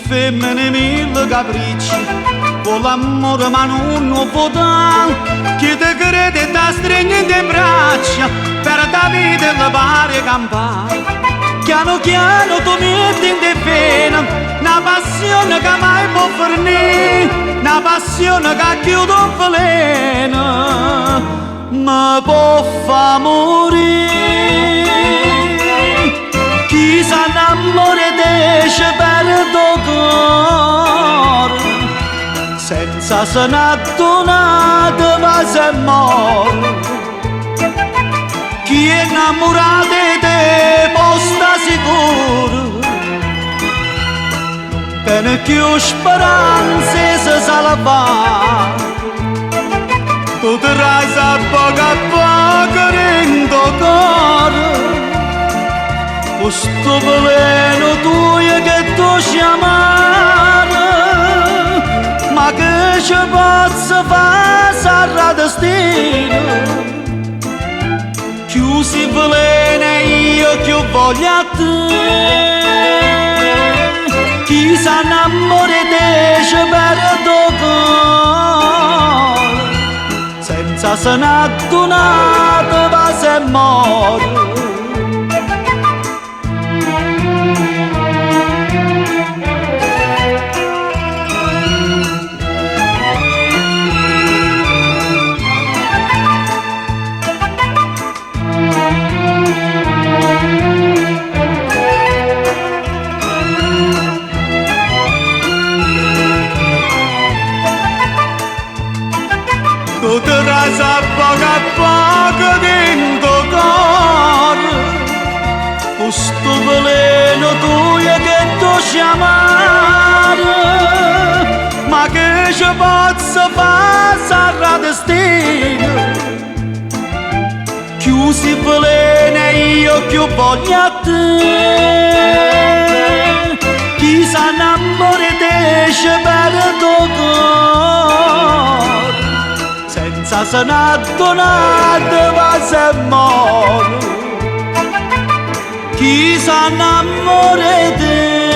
femmine mille capricci, con l'amore ma non lo vota, chi te crede da stringere in braccia, per da vita le pare campare. Piano piano tu metti in te pena, una passione che mai può fornire, una passione che chiude un veleno, ma può fa morire. Chi sa innamora esce per tuo cuore, senza se n'è donato va se muore. Chi è innamorato di te può sta sicuro, tiene più speranze se salva. Tu ti rasa poco a poco in tuo cuore, questo veleno tuo che tu chiamare, ma che ci posso fare sarà destino. Più si velena io più voglio a te. Chi sa innamora esce per tuo cuore, senza se n'è donato va se muore. Tu ti rasa poco a poco dentro cuore, questo veleno tuo che tu chiamare, ma che ci posso fare sarà destino. Più si velena io più voglio a te. Chi sa innamora esce per tuo cuore, senza se n'è donato va se muore. Chi sa innamora di te